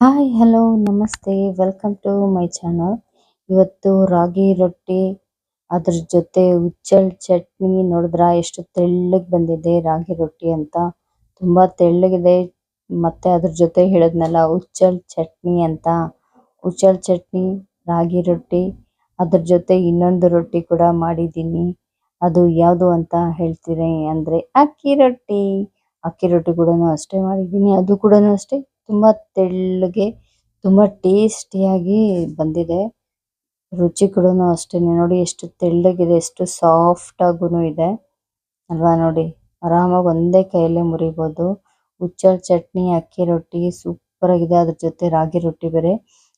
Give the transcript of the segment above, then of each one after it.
Hi hello ನಮಸ್ತೆ welcome to my channel. ಇವತ್ತು ರಾಗಿ ರೊಟ್ಟಿ ಅದ್ರ ಜೊತೆ ಹುಚ್ಚೆಳ್ ಚಟ್ನಿ ನೋಡಿದ್ರ ಎಷ್ಟು ತೆಳ್ಳಗೆ ಬಂದಿದೆ ರಾಗಿ ರೊಟ್ಟಿ ಅಂತ. ತುಂಬಾ ತೆಳ್ಳಗಿದೆ. ಮತ್ತೆ ಅದ್ರ ಜೊತೆ ಹೇಳಿದ್ನಲ್ಲ ಹುಚ್ಚೆಳ್ ಚಟ್ನಿ ಅಂತ. ಹುಚ್ಚೆಳ್ ಚಟ್ನಿ, ರಾಗಿ ರೊಟ್ಟಿ, ಅದ್ರ ಜೊತೆ ಇನ್ನೊಂದು ರೊಟ್ಟಿ ಕೂಡ ಮಾಡಿದ್ದೀನಿ. ಅದು ಯಾವುದು ಅಂತ ಹೇಳ್ತೀನಿ ಅಂದ್ರೆ ಅಕ್ಕಿ ರೊಟ್ಟಿ. ಅಕ್ಕಿ ರೊಟ್ಟಿ ಕೂಡ ಅಷ್ಟೇ ಮಾಡಿದ್ದೀನಿ. ಅದು ಕೂಡ ಅಷ್ಟೇ ತುಂಬಾ ತೆಳ್ಳಗೆ ತುಂಬಾ ಟೇಸ್ಟಿಯಾಗಿ ಬಂದಿದೆ. ರುಚಿ ಕೂಡ ಅಷ್ಟೇನೆ. ನೋಡಿ ಎಷ್ಟು ತೆಳ್ಳಗಿದೆ, ಎಷ್ಟು ಸಾಫ್ಟ್ ಆಗುನು ಇದೆ ಅಲ್ವಾ. ನೋಡಿ ಆರಾಮಾಗಿ ಒಂದೇ ಕೈಯಲ್ಲೇ ಮುರಿಬಹುದು. ಹುಚ್ಚೆಳ್ ಚಟ್ನಿ, ಅಕ್ಕಿ ರೊಟ್ಟಿ ಸೂಪರ್ ಆಗಿದೆ. ಅದ್ರ ಜೊತೆ ರಾಗಿ ರೊಟ್ಟಿ ಬೇರೆ.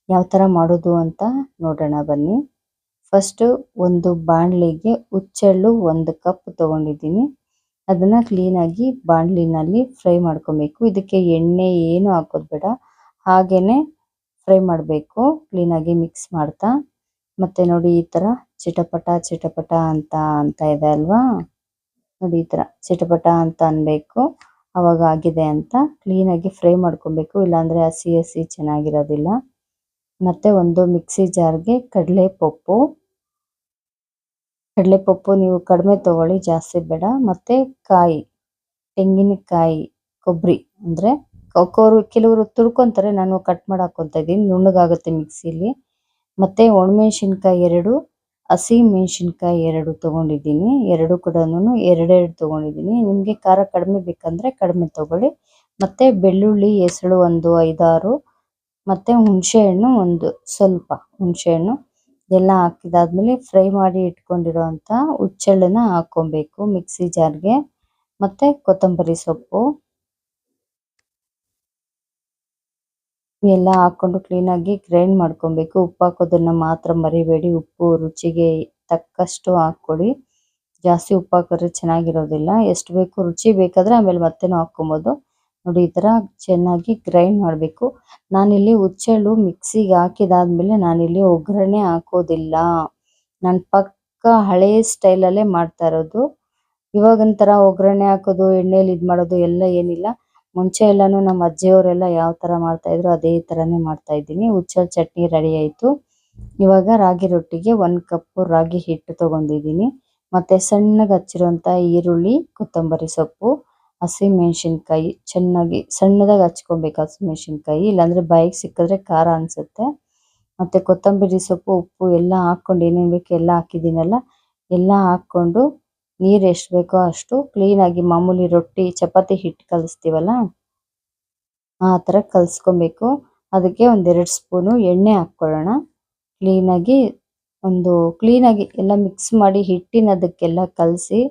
ಯಾವ ತರ ಮಾಡೋದು ಅಂತ ನೋಡೋಣ ಬನ್ನಿ. ಫಸ್ಟ್ ಒಂದು ಬಾಣಲಿಗೆ ಹುಚ್ಚೆಳ್ಳು 1 ಕಪ್ ತಗೊಂಡಿದ್ದೀನಿ. ಅದನ್ನ ಕ್ಲೀನ್ ಆಗಿ ಬಾಣಲಿನಲ್ಲಿ ಫ್ರೈ ಮಾಡ್ಕೊಬೇಕು. ಇದಕ್ಕೆ ಎಣ್ಣೆ ಏನು ಹಾಕೋದು ಬೇಡ, ಹಾಗೇನೆ ಫ್ರೈ ಮಾಡಬೇಕು ಕ್ಲೀನ್ ಆಗಿ ಮಿಕ್ಸ್ ಮಾಡ್ತಾ. ಮತ್ತೆ ನೋಡಿ ಈ ತರ ಚಿಟಪಟ ಚಿಟಪಟ ಅಂತ ಇದೆ ಅಲ್ವಾ. ನೋಡಿ ಈ ತರ ಚಿಟಪಟ ಅಂತ ಅನ್ಬೇಕು, ಅವಾಗ ಆಗಿದೆ ಅಂತ. ಕ್ಲೀನ್ ಆಗಿ ಫ್ರೈ ಮಾಡ್ಕೊಬೇಕು, ಇಲ್ಲಾಂದ್ರೆ ಹಸಿ ಹಸಿ ಚೆನ್ನಾಗಿರೋದಿಲ್ಲ. ಮತ್ತೆ ಒಂದು ಮಿಕ್ಸಿ ಜಾರ್ಗೆ ಕಡಲೆಪಪ್ಪು ನೀವು ಕಡಿಮೆ ತಗೊಳ್ಳಿ, ಜಾಸ್ತಿ ಬೇಡ. ಮತ್ತೆ ಕಾಯಿ, ತೆಂಗಿನಕಾಯಿ, ಕೊಬ್ಬರಿ ಅಂದ್ರೆ ಕೆಲವರು ತುರ್ಕೊಂತಾರೆ, ನಾನು ಕಟ್ ಮಾಡಿ ಹಾಕೊಂತ ಇದ್ದೀನಿ, ನುಣ್ಣಗಾಗುತ್ತೆ ಮಿಕ್ಸಿಲಿ. ಮತ್ತೆ ಒಣಮೆಣಸಿನ್ಕಾಯಿ 2, ಹಸಿ ಮೆಣಸಿನ್ಕಾಯಿ 2 ತಗೊಂಡಿದ್ದೀನಿ. ಎರಡು ಕೂಡ ಎರಡೆರಡು ತಗೊಂಡಿದ್ದೀನಿ. ನಿಮಗೆ ಖಾರ ಕಡಿಮೆ ಬೇಕಂದ್ರೆ ಕಡಿಮೆ ತಗೊಳ್ಳಿ. ಮತ್ತೆ ಬೆಳ್ಳುಳ್ಳಿ ಹೆಸಳು ಒಂದು 5-6, ಮತ್ತೆ ಹುಣಸೆ ಹಣ್ಣು ಒಂದು ಸ್ವಲ್ಪ ಹುಣಸೆ ಹಣ್ಣು ಎಲ್ಲ ಹಾಕಿದಾದ್ಮೇಲೆ ಫ್ರೈ ಮಾಡಿ ಇಟ್ಕೊಂಡಿರೋಂಥ ಹುಚ್ಚೆಳ್ಳನ್ನ ಹಾಕೊಬೇಕು ಮಿಕ್ಸಿ ಜಾರ್ಗೆ. ಮತ್ತೆ ಕೊತ್ತಂಬರಿ ಸೊಪ್ಪು ಎಲ್ಲ ಹಾಕೊಂಡು ಕ್ಲೀನಾಗಿ ಗ್ರೈಂಡ್ ಮಾಡ್ಕೊಬೇಕು. ಉಪ್ಪು ಹಾಕೋದನ್ನ ಮಾತ್ರ ಮರಿಬೇಡಿ. ಉಪ್ಪು ರುಚಿಗೆ ತಕ್ಕಷ್ಟು ಹಾಕ್ಕೊಳ್ಳಿ. ಜಾಸ್ತಿ ಉಪ್ಪು ಹಾಕಿದ್ರೆ ಚೆನ್ನಾಗಿರೋದಿಲ್ಲ. ಎಷ್ಟು ಬೇಕು ರುಚಿ ಬೇಕಾದ್ರೆ ಆಮೇಲೆ ಮತ್ತೆನೂ ಹಾಕ್ಕೊಬೋದು. ನೋಡಿ ಈ ತರ ಚೆನ್ನಾಗಿ ಗ್ರೈಂಡ್ ಮಾಡಬೇಕು. ನಾನಿಲ್ಲಿ ಹುಚ್ಚೆಳ್ಳು ಮಿಕ್ಸಿಗೆ ಹಾಕಿದಾದ್ಮೇಲೆ ನಾನಿಲ್ಲಿ ಒಗ್ಗರಣೆ ಹಾಕೋದಿಲ್ಲ. ನಾನು ಪಕ್ಕ ಹಳೆ ಸ್ಟೈಲಲ್ಲೇ ಮಾಡ್ತಾ ಇರೋದು. ಇವಾಗಂತರ ಒಗ್ಗರಣೆ ಹಾಕೋದು, ಎಣ್ಣೆಲಿ ಮಾಡೋದು ಎಲ್ಲ ಏನಿಲ್ಲ. ಮುಂಚೆ ಎಲ್ಲಾನು ನಮ್ಮ ಅಜ್ಜಿಯವರೆಲ್ಲ ಯಾವ ತರ ಮಾಡ್ತಾ ಇದ್ರು ಅದೇ ತರನೇ ಮಾಡ್ತಾ ಇದ್ದೀನಿ. ಹುಚ್ಚೆಳ್ ಚಟ್ನಿ ರೆಡಿ ಆಯ್ತು. ಇವಾಗ ರಾಗಿ ರೊಟ್ಟಿಗೆ 1 ಕಪ್ ರಾಗಿ ಹಿಟ್ಟು ತಗೊಂಡಿದ್ದೀನಿ. ಮತ್ತೆ ಸಣ್ಣಗೆ ಹಚ್ಚಿರುವಂತ ಈರುಳ್ಳಿ, ಕೊತ್ತಂಬರಿ ಸೊಪ್ಪು, ಹಸಿ ಮೆಣಸಿನ್ಕಾಯಿ ಚೆನ್ನಾಗಿ ಸಣ್ಣದಾಗಿ ಹಚ್ಕೊಬೇಕು. ಹಸಿ ಮೆಣಸಿನ್ಕಾಯಿ ಇಲ್ಲಾಂದ್ರೆ ಬಾಯಿಗೆ ಸಿಕ್ಕಿದ್ರೆ ಖಾರ ಅನ್ಸುತ್ತೆ. ಮತ್ತೆ ಕೊತ್ತಂಬರಿ ಸೊಪ್ಪು, ಉಪ್ಪು ಎಲ್ಲ ಹಾಕೊಂಡು ಏನೇನು ಬೇಕು ಎಲ್ಲ ಹಾಕಿದ್ದೀನಲ್ಲ, ಎಲ್ಲ ಹಾಕೊಂಡು ನೀರು ಎಷ್ಟು ಬೇಕೋ ಅಷ್ಟು ಕ್ಲೀನಾಗಿ ಮಾಮೂಲಿ ರೊಟ್ಟಿ ಚಪಾತಿ ಹಿಟ್ಟು ಕಲಿಸ್ತೀವಲ್ಲ ಆ ಥರ ಕಲಿಸ್ಕೊಬೇಕು. ಅದಕ್ಕೆ 1-2 ಸ್ಪೂನು ಎಣ್ಣೆ ಹಾಕ್ಕೊಳ್ಳೋಣ. ಕ್ಲೀನಾಗಿ ಎಲ್ಲ ಮಿಕ್ಸ್ ಮಾಡಿ ಹಿಟ್ಟಿನ ಅದಕ್ಕೆಲ್ಲ ಕಲಸಿ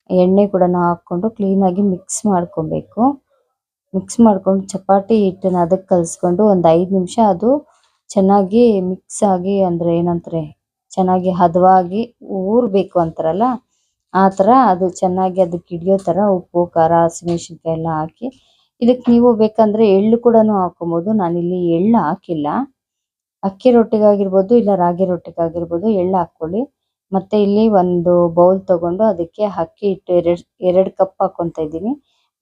ಎಣ್ಣೆ ಕೂಡ ಹಾಕ್ಕೊಂಡು ಕ್ಲೀನಾಗಿ ಮಿಕ್ಸ್ ಮಾಡ್ಕೊಬೇಕು. ಮಿಕ್ಸ್ ಮಾಡ್ಕೊಂಡು ಚಪಾತಿ ಹಿಟ್ಟನ್ನ ಅದಕ್ಕೆ ಕಲಿಸ್ಕೊಂಡು ಒಂದು 5 ನಿಮಿಷ ಅದು ಚೆನ್ನಾಗಿ ಮಿಕ್ಸ್ ಆಗಿ, ಅಂದರೆ ಏನಂತಾರೆ, ಚೆನ್ನಾಗಿ ಹದವಾಗಿ ಊರಬೇಕು ಅಂತಾರಲ್ಲ ಆ ಥರ ಅದು ಚೆನ್ನಾಗಿ ಅದಕ್ಕೆ ಹಿಡಿಯೋ ಥರ ಉಪ್ಪು, ಖಾರ, ಹಸಿಮೆಣಸಿನ್ಕಾಯಿ ಎಲ್ಲ ಹಾಕಿ. ಇದಕ್ಕೆ ನೀವು ಬೇಕಂದ್ರೆ ಎಳ್ಳು ಕೂಡ ಹಾಕೊಬೋದು. ನಾನಿಲ್ಲಿ ಎಳ್ಳು ಹಾಕಿಲ್ಲ. ಅಕ್ಕಿ ರೊಟ್ಟಿಗಾಗಿರ್ಬೋದು ಇಲ್ಲ ರಾಗಿ ರೊಟ್ಟಿಗಾಗಿರ್ಬೋದು ಎಳ್ಳು ಹಾಕ್ಕೊಳ್ಳಿ. ಮತ್ತೆ ಇಲ್ಲಿ ಒಂದು ಬೌಲ್ ತಗೊಂಡು ಅದಕ್ಕೆ ಅಕ್ಕಿ ಹಿಟ್ಟು 2 ಕಪ್ ಹಾಕೊತಾ ಇದ್ದೀನಿ.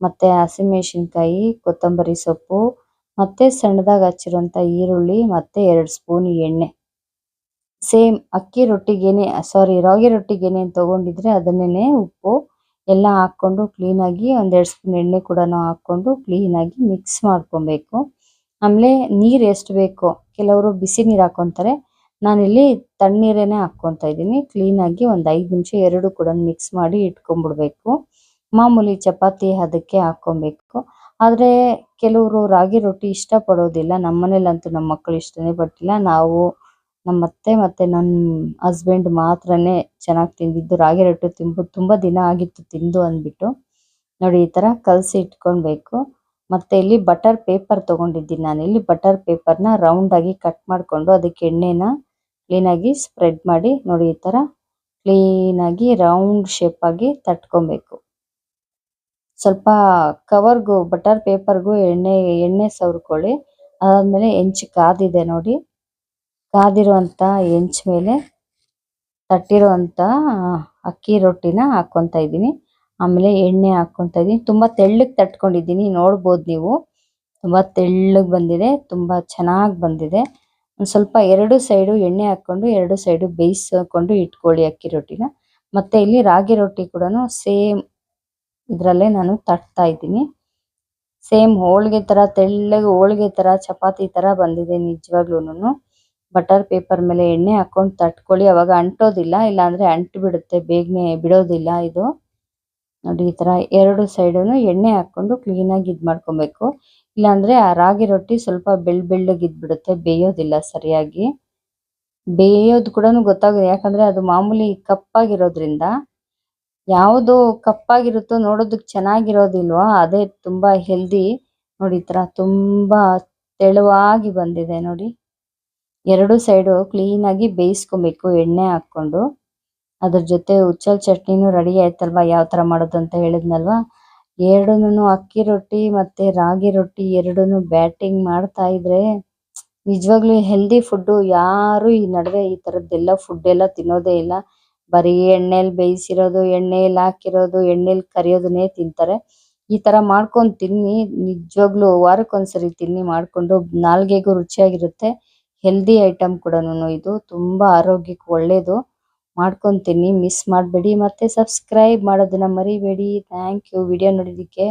ಮತ್ತೆ ಹಸಿಮೆಣಸಿನ್ಕಾಯಿ, ಕೊತ್ತಂಬರಿ ಸೊಪ್ಪು, ಮತ್ತೆ ಸಣ್ಣದಾಗಿ ಹಚ್ಚಿರುವಂಥ ಈರುಳ್ಳಿ, ಮತ್ತೆ 2 ಸ್ಪೂನ್ ಎಣ್ಣೆ. ಸೇಮ್ ಅಕ್ಕಿ ರೊಟ್ಟಿಗೇನೆ ರಾಗಿ ರೊಟ್ಟಿಗೇನೆ ತಗೊಂಡಿದ್ರೆ ಅದನ್ನೇ ಉಪ್ಪು ಎಲ್ಲ ಹಾಕ್ಕೊಂಡು ಕ್ಲೀನಾಗಿ 1-2 ಸ್ಪೂನ್ ಎಣ್ಣೆ ಕೂಡ ಹಾಕ್ಕೊಂಡು ಕ್ಲೀನಾಗಿ ಮಿಕ್ಸ್ ಮಾಡ್ಕೊಬೇಕು. ಆಮೇಲೆ ನೀರು ಎಷ್ಟು ಬೇಕೋ, ಕೆಲವರು ಬಿಸಿ ನೀರು ಹಾಕ್ಕೊತಾರೆ, ನಾನಿಲ್ಲಿ ತಣ್ಣೀರೇನೆ ಹಾಕ್ಕೊತಾ ಇದ್ದೀನಿ. ಕ್ಲೀನಾಗಿ ಒಂದು 5 ನಿಮಿಷ ಎರಡು ಕೂಡ ಮಿಕ್ಸ್ ಮಾಡಿ ಇಟ್ಕೊಂಡ್ಬಿಡ್ಬೇಕು. ಮಾಮೂಲಿ ಚಪಾತಿ ಅದಕ್ಕೆ ಹಾಕ್ಕೊಬೇಕು. ಆದರೆ ಕೆಲವರು ರಾಗಿ ರೊಟ್ಟಿ ಇಷ್ಟಪಡೋದಿಲ್ಲ. ನಮ್ಮ ಮನೇಲಂತೂ ನಮ್ಮ ಮಕ್ಕಳು ಇಷ್ಟನೇ ಪಟ್ಟಿಲ್ಲ. ನಾವು, ನಮ್ಮ ಅತ್ತೆ ಮತ್ತು ನನ್ನ ಹಸ್ಬೆಂಡ್ ಮಾತ್ರನೇ ಚೆನ್ನಾಗಿ ತಿಂದಿದ್ದು. ರಾಗಿ ರೊಟ್ಟಿ ತುಂಬ ದಿನ ಆಗಿತ್ತು ತಿಂದು ಅಂದ್ಬಿಟ್ಟು. ನೋಡಿ ಈ ಥರ ಕಲಸಿ ಇಟ್ಕೊಳ್ಬೇಕು. ಮತ್ತು ಇಲ್ಲಿ ಬಟರ್ ಪೇಪರ್ ತೊಗೊಂಡಿದ್ದೀನಿ. ನಾನಿಲ್ಲಿ ಬಟರ್ ಪೇಪರ್ನ ರೌಂಡಾಗಿ ಕಟ್ ಮಾಡಿಕೊಂಡು ಅದಕ್ಕೆ ಎಣ್ಣೆನ ಕ್ಲೀನಾಗಿ ಸ್ಪ್ರೆಡ್ ಮಾಡಿ ನೋಡಿ ಈ ಥರ ಕ್ಲೀನಾಗಿ ರೌಂಡ್ ಶೇಪಾಗಿ ತಟ್ಕೊಬೇಕು. ಸ್ವಲ್ಪ ಕವರ್ಗೂ ಬಟರ್ ಪೇಪರ್ಗೂ ಎಣ್ಣೆ ಸವರ್ಕೊಳ್ಳಿ. ಅದಾದಮೇಲೆ ಹೆಂಚು ಕಾದಿದೆ ನೋಡಿ, ಕಾದಿರುವಂಥ ಹೆಂಚು ಮೇಲೆ ತಟ್ಟಿರುವಂಥ ಅಕ್ಕಿ ರೊಟ್ಟಿನ ಹಾಕ್ಕೊತಾ ಇದ್ದೀನಿ. ಆಮೇಲೆ ಎಣ್ಣೆ ಹಾಕ್ಕೊತಾ ಇದ್ದೀನಿ. ತುಂಬ ತೆಳ್ಳಗೆ ತಟ್ಕೊಂಡಿದ್ದೀನಿ, ನೋಡ್ಬೋದು ನೀವು. ತುಂಬಾ ತೆಳ್ಳಗೆ ಬಂದಿದೆ, ತುಂಬಾ ಚೆನ್ನಾಗಿ ಬಂದಿದೆ. ಒಂದ್ ಸ್ವಲ್ಪ ಎರಡು ಸೈಡು ಎಣ್ಣೆ ಹಾಕೊಂಡು ಎರಡು ಸೈಡು ಬೇಯಿಸ್ಕೊಂಡು ಇಟ್ಕೊಳ್ಳಿ ಅಕ್ಕಿ ರೊಟ್ಟಿನ. ಮತ್ತೆ ಇಲ್ಲಿ ರಾಗಿ ರೊಟ್ಟಿ ಕೂಡ ಸೇಮ್ ಇದ್ರಲ್ಲೇ ನಾನು ತಟ್ತಾ ಇದ್ದೀನಿ. ಸೇಮ್ ಹೋಳಿಗೆ ತರ ತೆಳ್ಳಗೆ ಹೋಳಿಗೆ ತರ ಚಪಾತಿ ತರ ಬಂದಿದೆ ನಿಜವಾಗ್ಲೂನು. ಬಟರ್ ಪೇಪರ್ ಮೇಲೆ ಎಣ್ಣೆ ಹಾಕೊಂಡು ತಟ್ಕೊಳ್ಳಿ, ಅವಾಗ ಅಂಟೋದಿಲ್ಲ, ಇಲ್ಲ ಅಂದ್ರೆ ಅಂಟು ಬಿಡುತ್ತೆ, ಬೇಗನೆ ಬಿಡೋದಿಲ್ಲ ಇದು. ನೋಡಿ ಈ ತರ ಎರಡು ಸೈಡನ್ನು ಎಣ್ಣೆ ಹಾಕೊಂಡು ಕ್ಲೀನಾಗಿ ಇದ್ ಮಾಡ್ಕೊಬೇಕು. ಇಲ್ಲಾಂದ್ರೆ ಆ ರಾಗಿ ರೊಟ್ಟಿ ಸ್ವಲ್ಪ ಬೆಳ್ಳಗೆ ಇದ್ಬಿಡುತ್ತೆ, ಬೇಯೋದಿಲ್ಲ ಸರಿಯಾಗಿ. ಬೇಯೋದು ಕೂಡ ಗೊತ್ತಾಗುತ್ತೆ, ಯಾಕಂದ್ರೆ ಅದು ಮಾಮೂಲಿ ಕಪ್ಪಾಗಿರೋದ್ರಿಂದ. ಯಾವುದು ಕಪ್ಪಾಗಿರುತ್ತೋ ನೋಡೋದಕ್ಕೆ ಚೆನ್ನಾಗಿರೋದಿಲ್ವಾ, ಅದೇ ತುಂಬಾ ಹೆಲ್ದಿ. ನೋಡಿ ಈ ತರ ತುಂಬಾ ತೆಳುವಾಗಿ ಬಂದಿದೆ ನೋಡಿ. ಎರಡು ಸೈಡು ಕ್ಲೀನಾಗಿ ಬೇಯಿಸ್ಕೊಬೇಕು ಎಣ್ಣೆ ಹಾಕೊಂಡು. ಅದ್ರ ಜೊತೆ ಉಚ್ಚಲ್ ಚಟ್ನಿನೂ ರೆಡಿ ಆಯ್ತಲ್ವಾ, ಯಾವ ತರ ಮಾಡೋದು ಅಂತ ಹೇಳಿದ್ನಲ್ವಾ. ಎರಡನ್ನೂ ಅಕ್ಕಿ ರೊಟ್ಟಿ ಮತ್ತೆ ರಾಗಿ ರೊಟ್ಟಿ ಎರಡನ್ನೂ ಬ್ಯಾಟಿಂಗ್ ಮಾಡ್ತಾ ಇದ್ರೆ ನಿಜವಾಗ್ಲೂ ಹೆಲ್ದಿ ಫುಡ್. ಯಾರು ಈ ನಡುವೆ ಈ ತರದ್ದೆಲ್ಲ ಫುಡ್ ಎಲ್ಲ ತಿನ್ನೋದೇ ಇಲ್ಲ. ಬರೀ ಎಣ್ಣೆಲಿ ಬೇಯಿಸಿರೋದು, ಎಣ್ಣೆಲಿ ಹಾಕಿರೋದು, ಎಣ್ಣೆಲಿ ಕರಿಯೋದನ್ನೇ ತಿಂತಾರೆ. ಈ ತರ ಮಾಡ್ಕೊಂಡು ತಿನ್ನಿ, ನಿಜವಾಗ್ಲೂ ವಾರಕ್ಕೊಂದ್ಸರಿ ತಿನ್ನಿ ಮಾಡ್ಕೊಂಡು. ನಾಲ್ಗೆಗೂ ರುಚಿಯಾಗಿರುತ್ತೆ, ಹೆಲ್ದಿ ಐಟಮ್ ಕೂಡನು ಇದು, ತುಂಬಾ ಆರೋಗ್ಯಕ್ಕೆ ಒಳ್ಳೇದು. ಮಾಡ್ಕೊಂಡು ತಿನ್ನಿ, ಮಿಸ್ ಮಾಡಬೇಡಿ. ಮತ್ತೆ ಸಬ್ಸ್ಕ್ರೈಬ್ ಮಾಡೋದನ್ನ ಮರಿಬೇಡಿ. ಥ್ಯಾಂಕ್ ಯು ವಿಡಿಯೋ ನೋಡಿದ್ದಕ್ಕೆ.